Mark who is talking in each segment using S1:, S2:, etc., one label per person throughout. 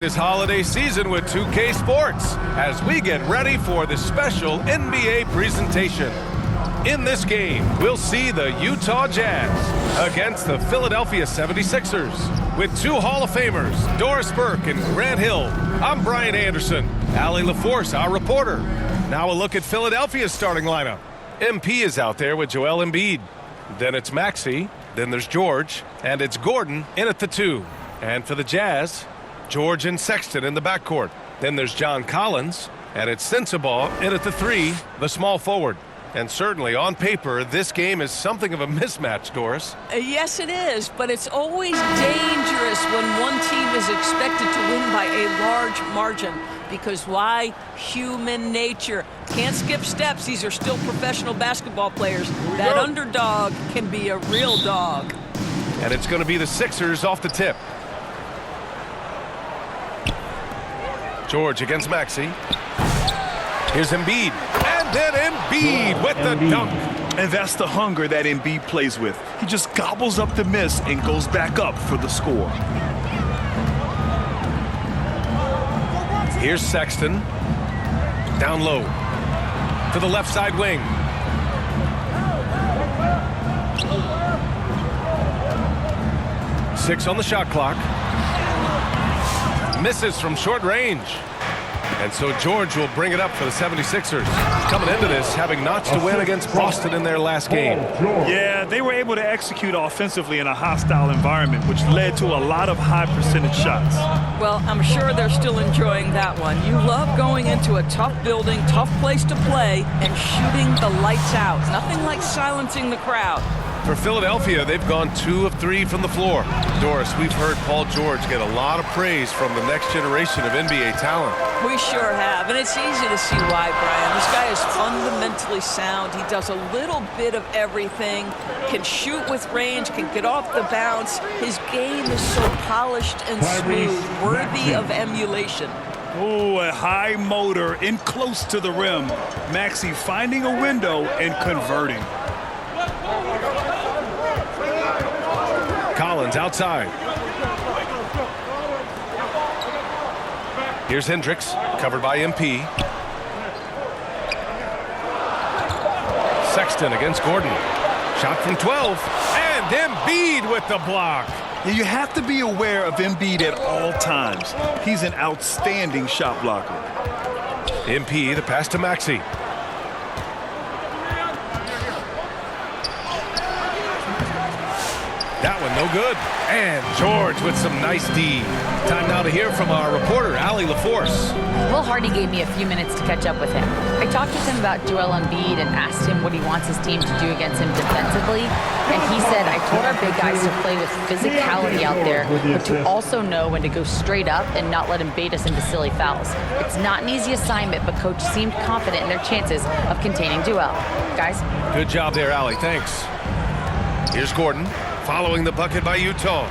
S1: This holiday season with 2K Sports as we get ready for the special NBA presentation. In this game, we'll see the Utah Jazz against the Philadelphia 76ers with two Hall of Famers, Doris Burke and Grant Hill. I'm Brian Anderson. Allie LaForce, our reporter. Now a look at Philadelphia's starting lineup. MP is out there with Joel Embiid. Then it's Maxey. Then there's George. And it's Gordon in at the 2. And for the Jazz, George and Sexton in the backcourt. Then there's John Collins, and it's Sensabaugh in at the 3, the small forward. And certainly on paper, this game is something of a mismatch, Doris.
S2: Yes, it is, but it's always dangerous when one team is expected to win by a large margin. Because why? Human nature. Can't skip steps. These are still professional basketball players. That underdog can be a real dog.
S1: And it's going to be the Sixers off the tip. George against Maxey. Here's Embiid. And then Embiid with the dunk.
S3: And that's the hunger that Embiid plays with. He just gobbles up the miss and goes back up for the score.
S1: Here's Sexton. Down low. To the left side wing. Six on the shot clock. Misses from short range. And so George will bring it up for the 76ers. Coming into this, having notched a win against Boston in their last game.
S3: Yeah, they were able to execute offensively in a hostile environment, which led to a lot of high percentage shots.
S2: Well, I'm sure they're still enjoying that one. You love going into a tough building, tough place to play, and shooting the lights out. Nothing like silencing the crowd.
S1: For Philadelphia, they've gone 2 of 3 from the floor. Doris, we've heard Paul George get a lot of praise from the next generation of NBA talent.
S2: We sure have, and it's easy to see why, Brian. This guy is fundamentally sound. He does a little bit of everything, can shoot with range, can get off the bounce. His game is so polished and smooth, worthy of emulation.
S3: Oh, a high motor in close to the rim. Maxey finding a window and converting.
S1: Collins outside. Here's Hendricks, covered by MP. Sexton against Gordon. Shot from 12. And Embiid with the block.
S3: Yeah, you have to be aware of Embiid at all times. He's an outstanding shot blocker.
S1: MP, the pass to Maxey. That one no good. And George with some nice D. Time now to hear from our reporter, Allie LaForce.
S4: Will Hardy gave me a few minutes to catch up with him. I talked with him about Joel Embiid and asked him what he wants his team to do against him defensively. And he said, I told our big guys to play with physicality out there, but to also know when to go straight up and not let him bait us into silly fouls. It's not an easy assignment, but coach seemed confident in their chances of containing Joel. Guys?
S1: Good job there, Allie. Thanks. Here's Gordon. Following the bucket by Utah.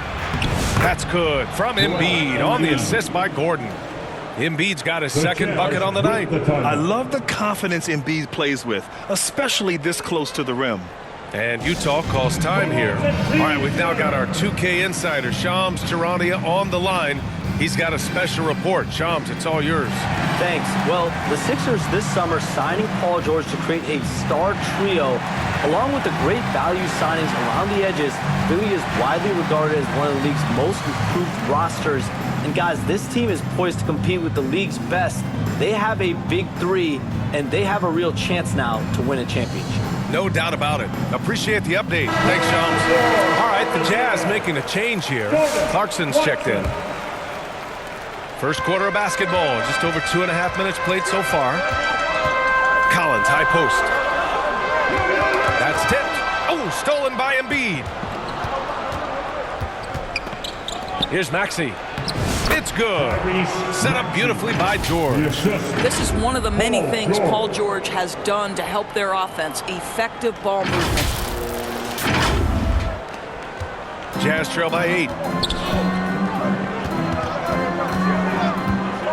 S1: That's good from Embiid on the assist by Gordon. Embiid's got his second bucket on the night.
S3: I love the confidence Embiid plays with, especially this close to the rim.
S1: And Utah calls time here. All right, we've now got our 2K insider, Shams Charania, on the line. He's got a special report. Shams, it's all yours.
S5: Thanks. Well, the Sixers this summer signing Paul George to create a star trio, along with the great value signings around the edges, Philly is widely regarded as one of the league's most improved rosters. And guys, this team is poised to compete with the league's best. They have a big 3, and they have a real chance now to win a championship.
S1: No doubt about it. Appreciate the update. Thanks, Shams. All right, the Jazz making a change here. Clarkson's checked in. First quarter of basketball, just over 2.5 minutes played so far. Collins, high post. That's tipped. Oh, stolen by Embiid. Here's Maxey. It's good. Set up beautifully by George.
S2: This is one of the many things Paul George has done to help their offense. Effective ball movement.
S1: Jazz trail by 8.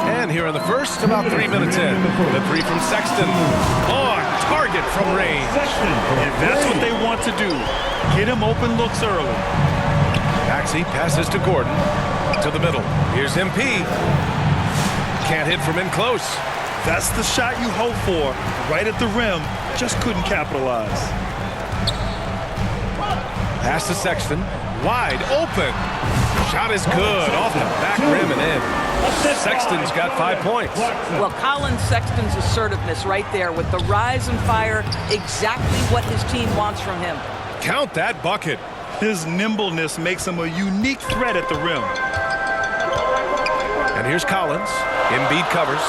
S1: And here in the first, about 3 minutes in. The 3 from Sexton. On target from range.
S3: And that's what they want to do. Get him open looks early.
S1: Maxey passes to Gordon. To the middle. Here's MP. Can't hit from in close.
S3: That's the shot you hope for. Right at the rim. Just couldn't capitalize.
S1: Pass to Sexton. Wide open. Shot is good. Off the back rim and in. Sexton's got 5 points.
S2: Well, Colin Sexton's assertiveness right there with the rise and fire, exactly what his team wants from him.
S1: Count that bucket.
S3: His nimbleness makes him a unique threat at the rim.
S1: And here's Collins. Embiid covers.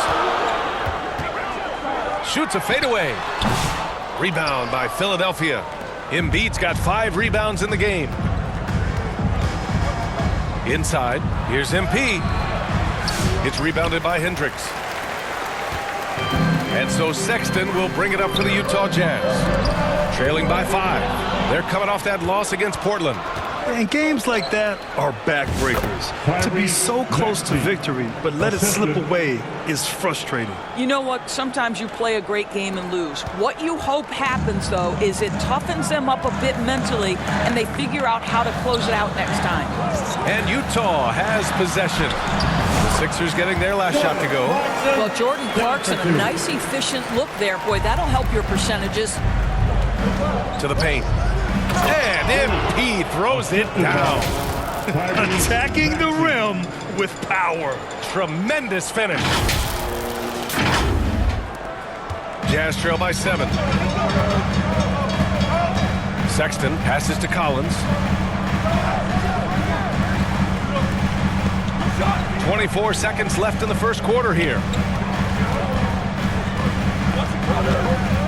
S1: Shoots a fadeaway. Rebound by Philadelphia. Embiid's got 5 rebounds in the game. Inside, here's MP. It's rebounded by Hendricks. And so Sexton will bring it up for the Utah Jazz. Trailing by 5. They're coming off that loss against Portland.
S3: And games like that are backbreakers. To be so close to victory, but let it slip away is frustrating.
S2: You know what? Sometimes you play a great game and lose. What you hope happens, though, is it toughens them up a bit mentally, and they figure out how to close it out next time.
S1: And Utah has possession. The Sixers getting their last shot to go.
S2: Well, Jordan Clarkson, a nice, efficient look there. Boy, that'll help your percentages.
S1: To the paint. And MP throws it down.
S3: Attacking the rim with power.
S1: Tremendous finish. Jazz trail by 7. Sexton passes to Collins. 24 seconds left in the first quarter here.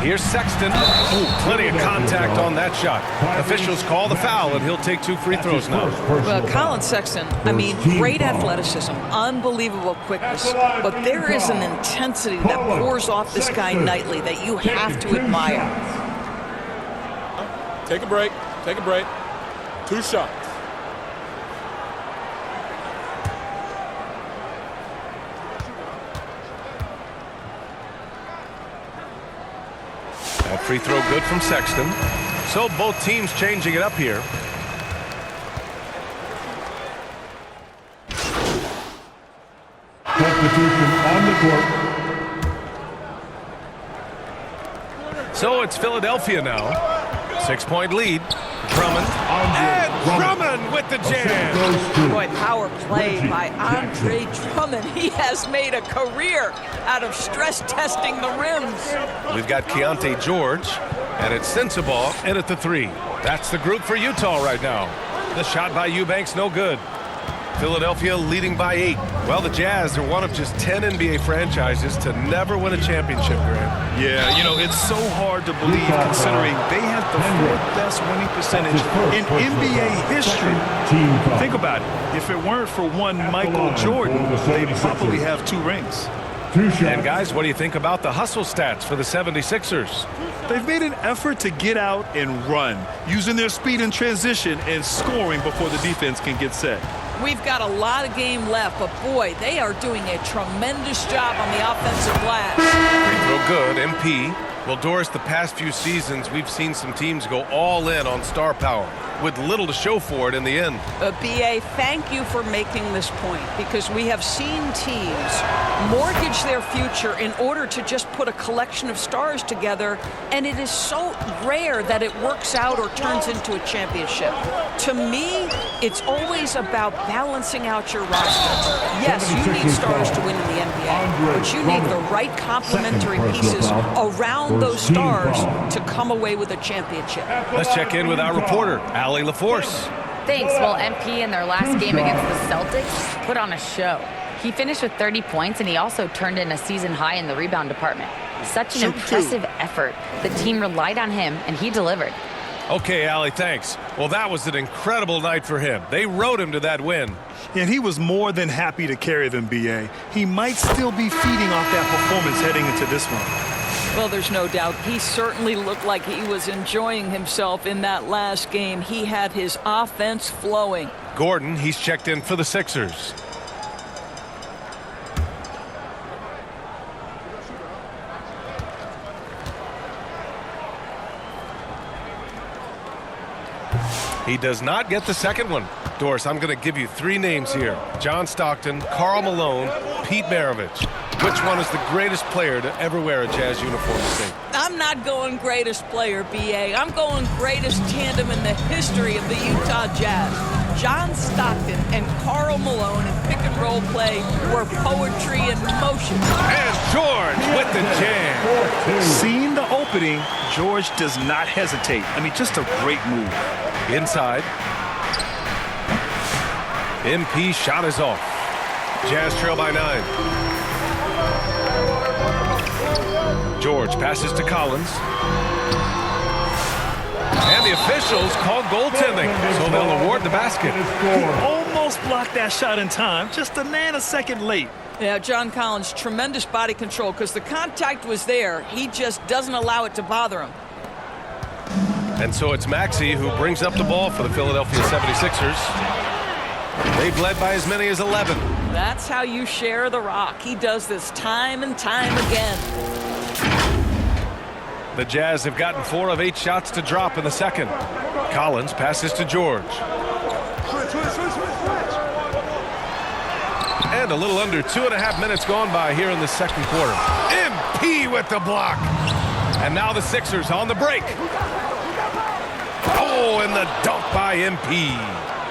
S1: Here's Sexton. Ooh, plenty of contact on that shot. Officials call the foul, and he'll take 2 free throws now.
S2: Well, Colin Sexton, I mean, great athleticism, unbelievable quickness, but there is an intensity that pours off this guy nightly that you have to admire.
S6: Take a break. Take a break. 2 shots.
S1: That free throw good from Sexton. So both teams changing it up here.
S7: Substitution on the court.
S1: So it's Philadelphia now. 6-point lead. Drummond. And Drummond with the jam.
S2: Boy, power play by Andre Drummond. He has made a career out of stress testing the rims.
S1: We've got Keontae George, and it's Sensabaugh in at the 3. That's the group for Utah right now. The shot by Eubanks, no good. Philadelphia leading by 8. Well, the Jazz are one of just 10 NBA franchises to never win a championship, Grant.
S3: Yeah, you know, it's so hard to believe considering they had the 4th best winning percentage in NBA history. Think about it. If it weren't for one Michael Jordan, they'd probably have 2 rings.
S1: And guys, what do you think about the hustle stats for the 76ers?
S3: They've made an effort to get out and run, using their speed in transition and scoring before the defense can get set.
S2: We've got a lot of game left, but boy, they are doing a tremendous job on the offensive glass.
S1: Free throw good, MP. Well, Doris, the past few seasons, we've seen some teams go all in on star power with little to show for it in the end.
S2: BA, thank you for making this point, because we have seen teams mortgage their future in order to just put a collection of stars together, and it is so rare that it works out or turns into a championship. To me, it's always about balancing out your roster. Yes, you need stars to win in the NBA, but you need the right complementary pieces around those stars to come away with a championship.
S1: Let's check in with our reporter, Allie LaForce.
S4: Thanks. Well, MP in their last game against the Celtics put on a show. He finished with 30 points, and he also turned in a season high in the rebound department. Such an impressive effort. The team relied on him, and he delivered.
S1: Okay, Allie, thanks. Well, that was an incredible night for him. They rode him to that win.
S3: And he was more than happy to carry them, BA. He might still be feeding off that performance heading into this one.
S2: Well, there's no doubt. He certainly looked like he was enjoying himself in that last game. He had his offense flowing.
S1: Gordon, he's checked in for the Sixers. He does not get the second one. Doris, I'm going to give you 3 names here. John Stockton, Karl Malone, Pete Maravich. Which one is the greatest player to ever wear a Jazz uniform, Steve?
S2: I'm not going greatest player, B.A. I'm going greatest tandem in the history of the Utah Jazz. John Stockton and Karl Malone in pick-and-roll play were poetry in motion.
S1: And George with the jam.
S3: Seeing the opening, George does not hesitate. I mean, just a great move.
S1: Inside. MP shot is off. Jazz trail by 9. George passes to Collins. And the officials call goaltending, so they'll award the basket.
S3: He almost blocked that shot in time, just a nanosecond late.
S2: Yeah, John Collins, tremendous body control because the contact was there. He just doesn't allow it to bother him.
S1: And so it's Maxey who brings up the ball for the Philadelphia 76ers. They've led by as many as 11.
S2: That's how you share the rock. He does this time and time again.
S1: The Jazz have gotten 4 of 8 shots to drop in the second. Collins passes to George. And a little under 2.5 minutes gone by here in the second quarter. MP with the block. And now the Sixers on the break. Oh, and the dunk by MP.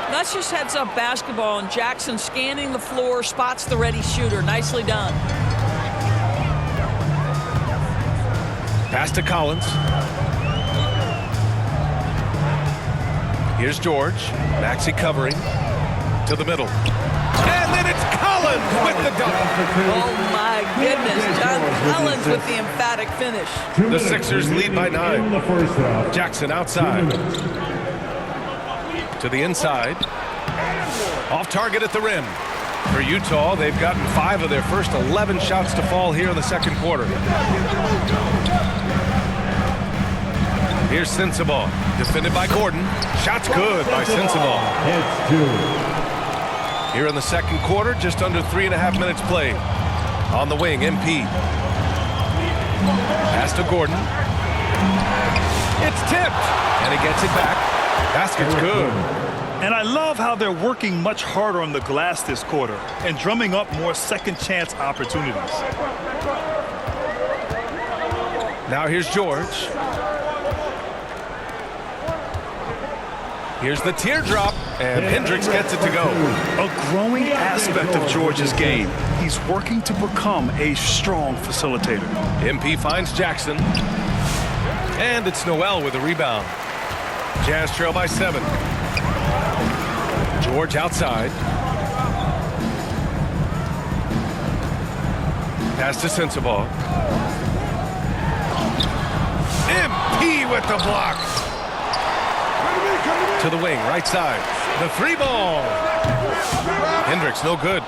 S2: That's just heads-up basketball, and Jackson scanning the floor, spots the ready shooter. Nicely done.
S1: Pass to Collins. Here's George. Maxey covering. To the middle. And then it's Collins with the dunk.
S2: Oh, my goodness. John Collins with the emphatic finish.
S1: The Sixers lead by 9. Jackson outside. To the inside. Off target at the rim. For Utah, they've gotten 5 of their first 11 shots to fall here in the second quarter. Here's Sensabaugh. Defended by Gordon. Shots good by Sensabaugh. Here in the second quarter, just under 3.5 minutes played. On the wing, MP. Pass to Gordon. It's tipped. And he gets it back. Basket's good.
S3: And I love how they're working much harder on the glass this quarter and drumming up more second chance opportunities.
S1: Now here's George. Here's the teardrop, and Hendricks gets it to go.
S3: A growing aspect of George's game. He's working to become a strong facilitator.
S1: MP finds Jackson. And it's Noel with a rebound. Jazz trail by 7. George outside. Pass to Sensabaugh. MP with the block. To the wing, right side. The 3-ball. Hendricks, no good.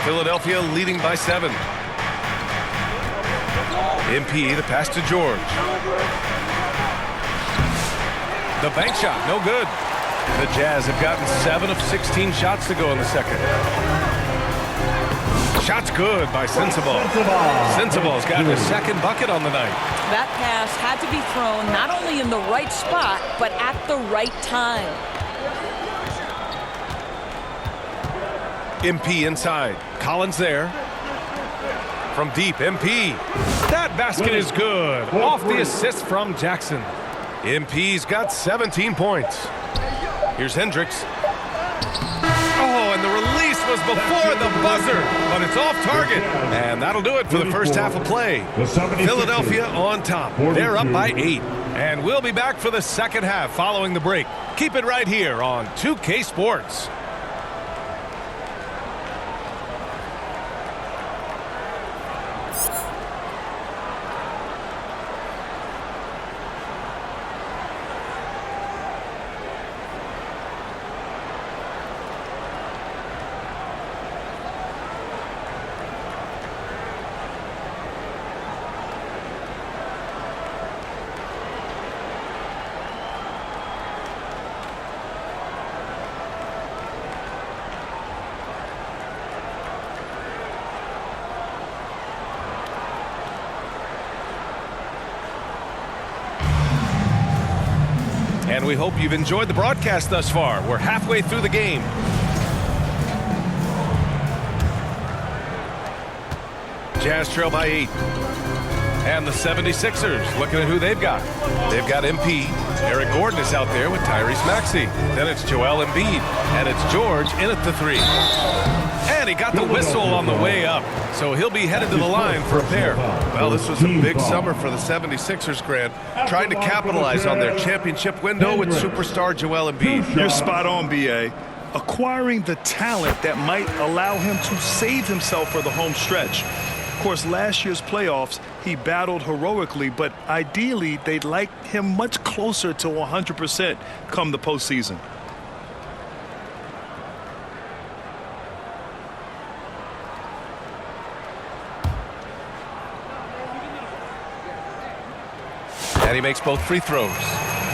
S1: Philadelphia leading by 7. MP, the pass to George. The bank shot, no good. The Jazz have gotten 7 of 16 shots to go in the second. Shot's good by Sensabaugh. Sensabaugh's gotten his second bucket on the night.
S2: That pass had to be thrown not only in the right spot, but at the right time.
S1: MP inside. Collins there. From deep, MP. That basket is good. Off the assist from Jackson. MP's got 17 points. Here's Hendricks. Oh, and the release was before the buzzer, but it's off target. And that'll do it for the first half of play. Philadelphia on top. They're up by 8. And we'll be back for the second half following the break. Keep it right here on 2K Sports. And we hope you've enjoyed the broadcast thus far. We're halfway through the game. Jazz trail by 8. And the 76ers, looking at who they've got. They've got MP. Eric Gordon is out there with Tyrese Maxey. Then it's Joel Embiid. And it's George in at the 3. And he got the whistle on the way up. So he'll be headed to the line for a pair. Well, this was a big summer for the 76ers, Grant. Trying to capitalize on their championship window with superstar Joel Embiid.
S3: You're spot on, B.A. Acquiring the talent that might allow him to save himself for the home stretch. Of course, last year's playoffs, he battled heroically, but ideally, they'd like him much closer to 100% come the postseason.
S1: And he makes both free throws.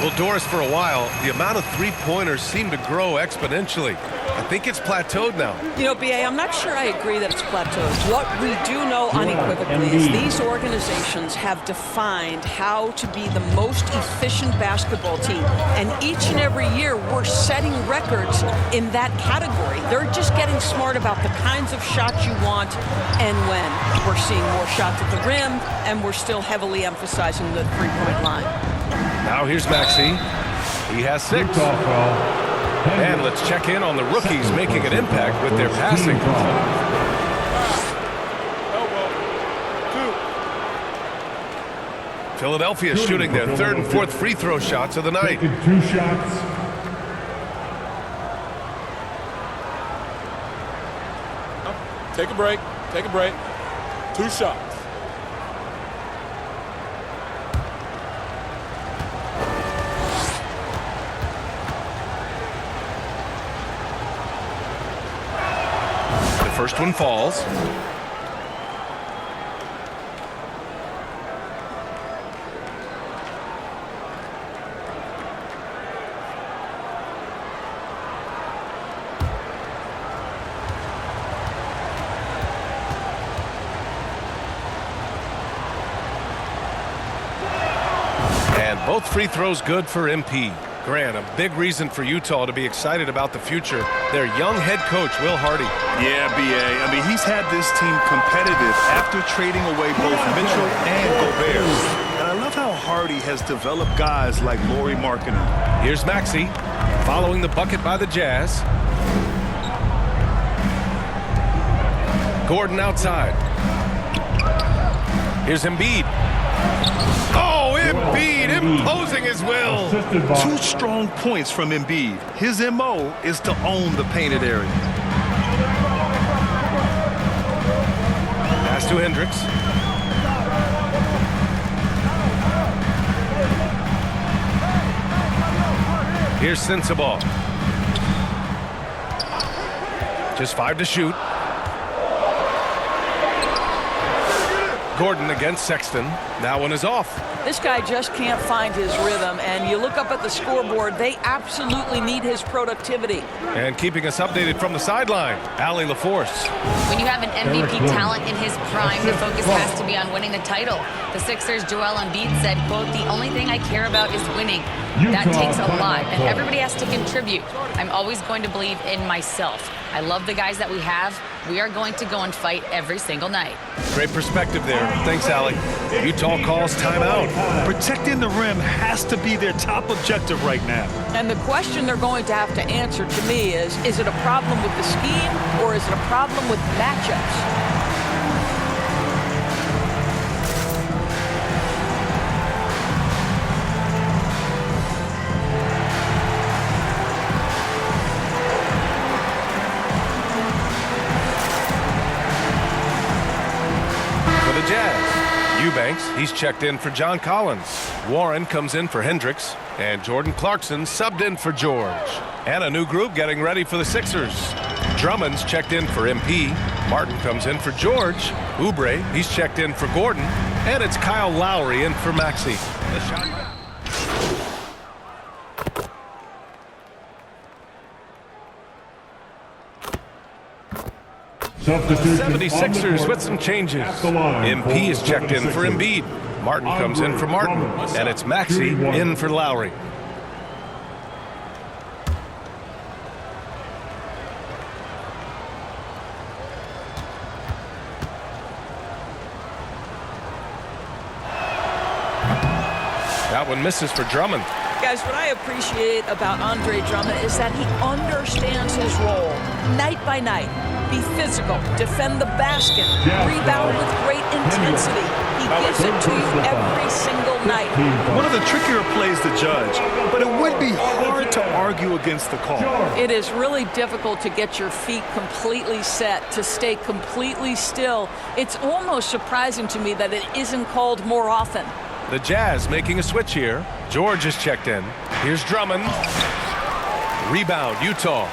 S1: Well, Doris, for a while, the amount of three-pointers seemed to grow exponentially. I think it's plateaued now.
S2: You know, B.A., I'm not sure I agree that it's plateaued. What we do know unequivocally is these organizations have defined how to be the most efficient basketball team. And each and every year, we're setting records in that category. They're just getting smart about the kinds of shots you want and when. We're seeing more shots at the rim, and we're still heavily emphasizing the three-point line.
S1: Now here's Maxey. He has 6. And let's check in on the rookies making an impact with their passing. Philadelphia shooting their 3rd and 4th free throw shots of the night.
S7: 2 shots.
S6: Take a break. Take a break. 2 shots.
S1: First one falls. And both free throws good for MP. Grant, a big reason for Utah to be excited about the future. Their young head coach, Will Hardy.
S3: Yeah, B.A. I mean, he's had this team competitive after trading away both Mitchell and Gobert. And I love how Hardy has developed guys like Lauri Markkanen.
S1: Here's Maxey, following the bucket by the Jazz. Gordon outside. Here's Embiid. Oh, Embiid imposing his will.
S3: 2 strong points from Embiid. His M.O. is to own the painted area.
S1: Pass to Hendricks. Here's Sensabaugh. Just 5 to shoot. Gordon against Sexton. That one is off.
S2: This guy just can't find his rhythm, and you look up at the scoreboard, they absolutely need his productivity.
S1: And keeping us updated from the sideline, Allie LaForce.
S4: When you have an MVP talent in his prime, the focus has to be on winning the title. The Sixers' Joel Embiid said, quote, "The only thing I care about is winning." That takes a lot, and everybody has to contribute. I'm always going to believe in myself. I love the guys that we have. We are going to go and fight every single night.
S1: Great perspective there. Thanks, Allie. Utah calls timeout.
S3: Protecting the rim has to be their top objective right now.
S2: And the question they're going to have to answer to me is it a problem with the scheme or is it a problem with matchups?
S1: Eubanks, he's checked in for John Collins. Warren comes in for Hendricks. And Jordan Clarkson subbed in for George. And a new group getting ready for the Sixers. Drummond's checked in for MP. Martin comes in for George. Oubre, he's checked in for Gordon. And it's Kyle Lowry in for Maxey. The shot. 76ers with some changes. MP is checked in for Embiid. Martin comes in for Martin. And it's Maxey in for Lowry. That one misses for Drummond.
S2: Guys, what I appreciate about Andre Drummond is that he understands his role night by night. Be physical, defend the basket, rebound with great intensity. He gives it to you every single night.
S3: One of the trickier plays to judge, but it would be hard to argue against the call.
S2: It is really difficult to get your feet completely set, to stay completely still. It's almost surprising to me that it isn't called more often.
S1: The Jazz making a switch here. George is checked in. Here's Drummond. Rebound, Utah.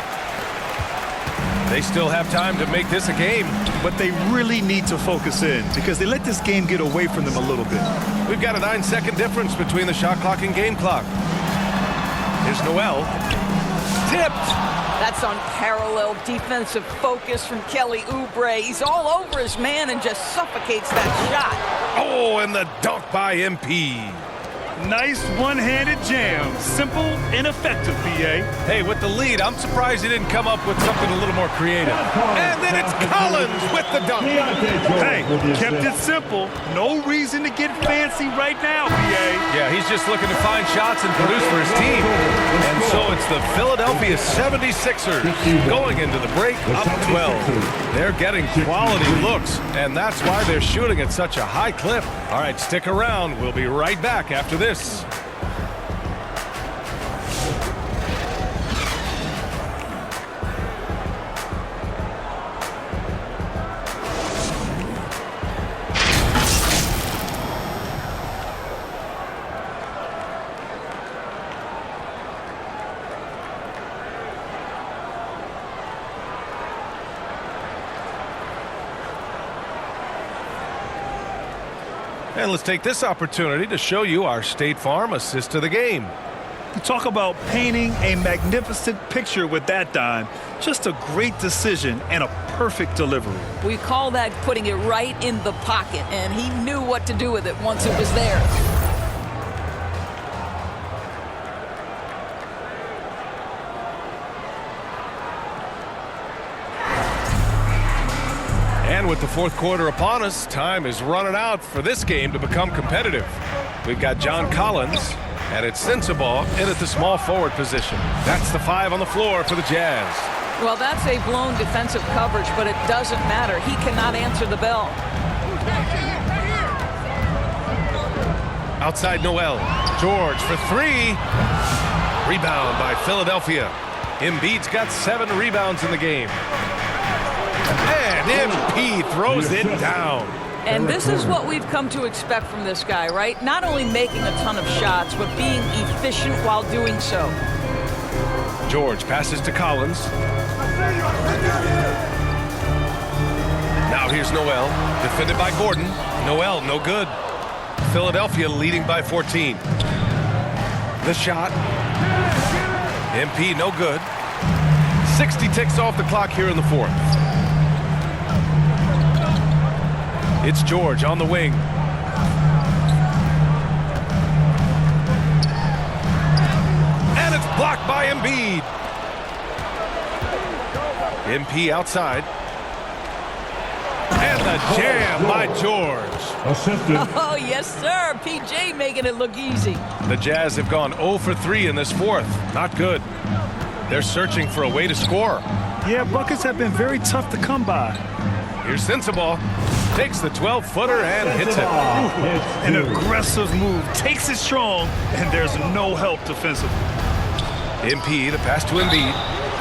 S1: They still have time to make this a game.
S3: But they really need to focus in because they let this game get away from them a little bit.
S1: We've got a 9-second difference between the shot clock and game clock. Here's Noel. Tipped.
S2: That's unparalleled defensive focus from Kelly Oubre. He's all over his man and just suffocates that shot.
S1: Oh, and the dunk by MP.
S3: Nice one-handed jam. Simple and effective, B.A.
S1: Hey, with the lead, I'm surprised he didn't come up with something a little more creative. And then it's Collins with the dunk.
S3: Hey, kept it simple. No reason to get fancy right now, B.A.
S1: Yeah, he's just looking to find shots and produce for his team. And so it's the Philadelphia 76ers going into the break up 12. They're getting quality looks, and that's why they're shooting at such a high clip. All right, stick around. We'll be right back after this. And let's take this opportunity to show you our State Farm assist to the game.
S3: You talk about painting a magnificent picture with that dime. Just a great decision and a perfect delivery.
S2: We call that putting it right in the pocket, and he knew what to do with it once it was there.
S1: And with the fourth quarter upon us, time is running out for this game to become competitive. We've got John Collins, and it's Sensabaugh in at the small forward position. That's the 5 on the floor for the Jazz.
S2: Well, that's a blown defensive coverage, but it doesn't matter. He cannot answer the bell.
S1: Outside Noel. George for 3. Rebound by Philadelphia. Embiid's got 7 rebounds in the game. And MP throws it down.
S2: And this is what we've come to expect from this guy, right? Not only making a ton of shots, but being efficient while doing so.
S1: George passes to Collins. Now here's Noel, defended by Gordon. Noel, no good. Philadelphia leading by 14. The shot. MP, no good. 60 ticks off the clock here in the fourth. It's George on the wing. And it's blocked by Embiid. MP outside. And the jam by George.
S2: Oh, yes, sir. PJ making it look easy.
S1: The Jazz have gone 0 for 3 in this fourth. Not good. They're searching for a way to score.
S3: Yeah, buckets have been very tough to come by.
S1: Here's Sensabaugh. Takes the 12-footer and hits it.
S3: An aggressive move. Takes it strong, and there's no help defensively.
S1: MP, the pass to Embiid.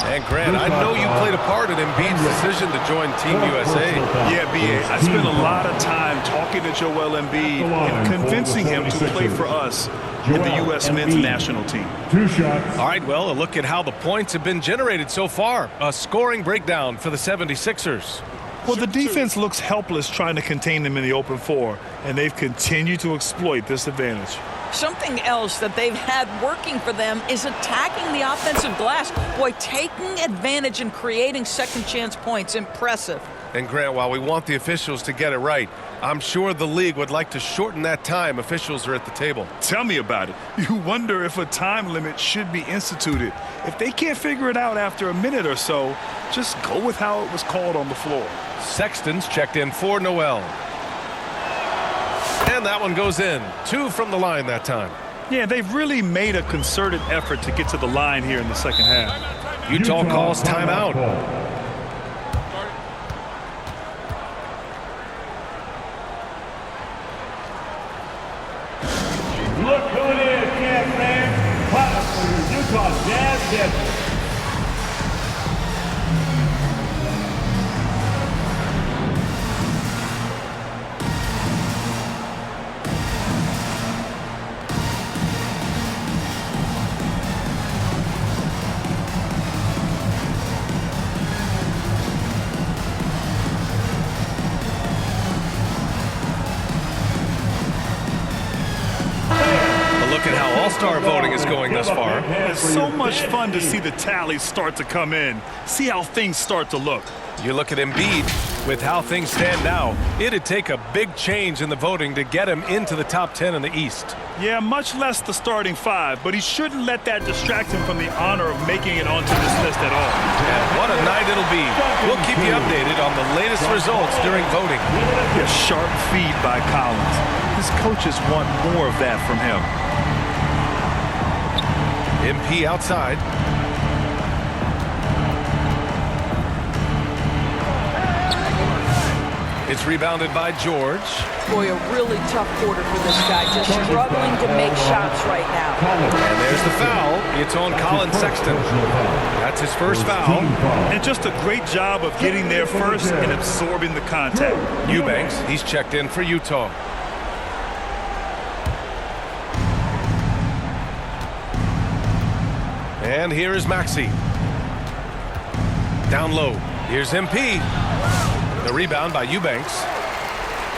S1: And Grant, I know you played a part in Embiid's decision to join Team USA.
S3: Yeah, B.A. I spent a lot of time talking to Joel Embiid and convincing him to play for us in the U.S. men's national team.
S7: 2 shots.
S1: All right, well, a look at how the points have been generated so far. A scoring breakdown for the 76ers.
S3: Well, the defense looks helpless trying to contain them in the open floor, and they've continued to exploit this advantage.
S2: Something else that they've had working for them is attacking the offensive glass. Boy, taking advantage and creating second chance points. Impressive.
S1: And Grant, while we want the officials to get it right, I'm sure the league would like to shorten that time officials are at the table.
S3: Tell me about it. You wonder if a time limit should be instituted. If they can't figure it out after a minute or so, just go with how it was called on the floor.
S1: Sexton's checked in for Noel. And that one goes in. 2 from the line that time.
S3: Yeah, they've really made a concerted effort to get to the line here in the second half.
S1: Utah calls timeout.
S7: Look who it is, Cam fans. Clap for your Utah Jazz Devils.
S1: Look at how All-Star voting is going thus far.
S3: It's so much fun to see the tallies start to come in. See how things start to look.
S1: You look at Embiid, with how things stand now, it'd take a big change in the voting to get him into the top 10 in the East.
S3: Yeah, much less the starting five, but he shouldn't let that distract him from the honor of making it onto this list at all.
S1: And what a night it'll be. We'll keep you updated on the latest results during voting.
S3: A sharp feed by Collins. His coaches want more of that from him.
S1: MP outside. It's rebounded by George.
S2: Boy, a really tough quarter for this guy. Just struggling to make shots right now.
S1: And there's the foul. It's on Colin Sexton. That's his first foul.
S3: And just a great job of getting there first and absorbing the contact.
S1: Eubanks, he's checked in for Utah. And here is Maxey. Down low. Here's MP. The rebound by Eubanks.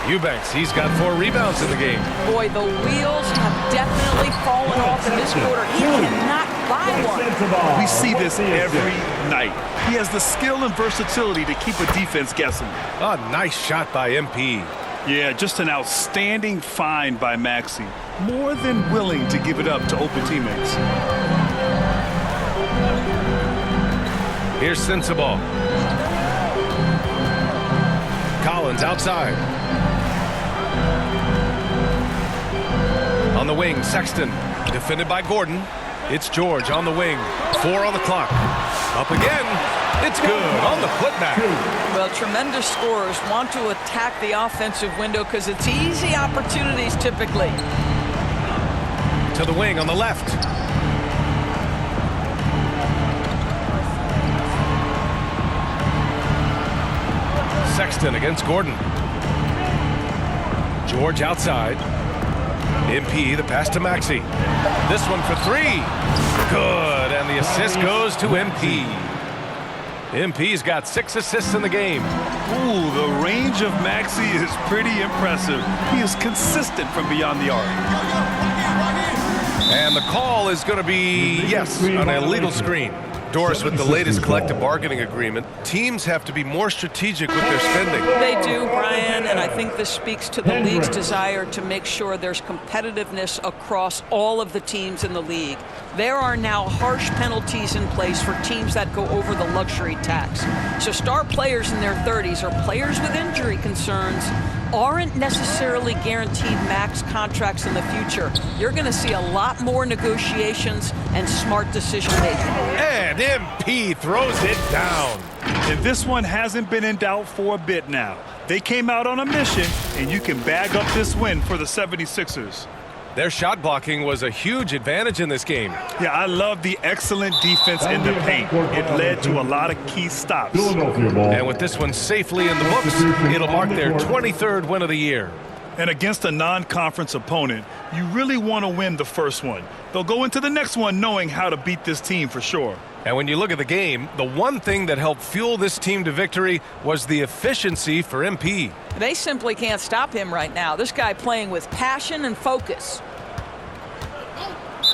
S1: Eubanks, he's got 4 rebounds in the game.
S2: Boy, the wheels have definitely fallen off in this quarter. He cannot buy one.
S3: We see this every night. He has the skill and versatility to keep a defense guessing.
S1: A nice shot by MP.
S3: Yeah, just an outstanding find by Maxey. More than willing to give it up to open teammates.
S1: Here's Sensabaugh. Collins outside. On the wing, Sexton. Defended by Gordon. It's George on the wing. 4 on the clock. Up again. It's good on the putback.
S2: Well, tremendous scorers want to attack the offensive window because it's easy opportunities typically.
S1: To the wing on the left. Sexton against Gordon. George outside. MP, the pass to Maxey. This one for 3. Good, and the assist goes to MP. MP's got 6 assists in the game.
S3: Ooh, the range of Maxey is pretty impressive. He is consistent from beyond the arc.
S1: And the call is going to be, yes, an illegal screen. Doris, with the latest collective bargaining agreement, teams have to be more strategic with their spending.
S2: They do, Brian, and I think this speaks to the league's desire to make sure there's competitiveness across all of the teams in the league. There are now harsh penalties in place for teams that go over the luxury tax. So star players in their 30s or players with injury concerns aren't necessarily guaranteed max contracts in the future. You're going to see a lot more negotiations and smart decision making.
S1: And MP throws it down.
S3: And this one hasn't been in doubt for a bit now. They came out on a mission, and you can bag up this win for the 76ers.
S1: Their shot blocking was a huge advantage in this game.
S3: Yeah, I love the excellent defense in the paint. It led to a lot of key stops.
S1: And with this one safely in the books, it'll mark their 23rd win of the year.
S3: And against a non-conference opponent, you really want to win the first one. They'll go into the next one knowing how to beat this team for sure.
S1: And when you look at the game, the one thing that helped fuel this team to victory was the efficiency for MP.
S2: They simply can't stop him right now. This guy playing with passion and focus.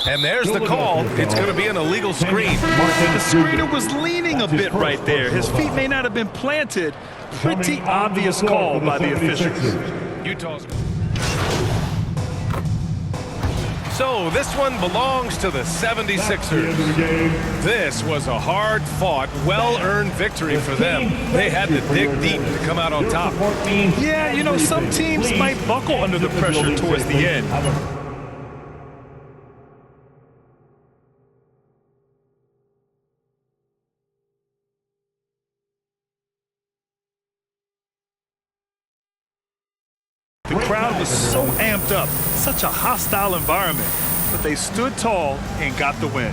S1: And there's the call. It's going to be an illegal screen.
S3: The screener was leaning a bit right there. His feet may not have been planted. Pretty obvious call by the officials.
S1: Utah's. So this one belongs to the 76ers. This was a hard-fought, well-earned victory for them. They had to dig deep to come out on top.
S3: Yeah, you know, some teams might buckle under the pressure towards the end. The crowd was so amped up, such a hostile environment, but they stood tall and got the win.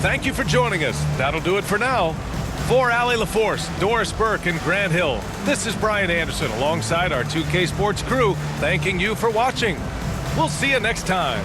S1: Thank you for joining us. That'll do it for now. For Allie LaForce, Doris Burke, and Grant Hill, this is Brian Anderson alongside our 2K Sports crew, thanking you for watching. We'll see you next time.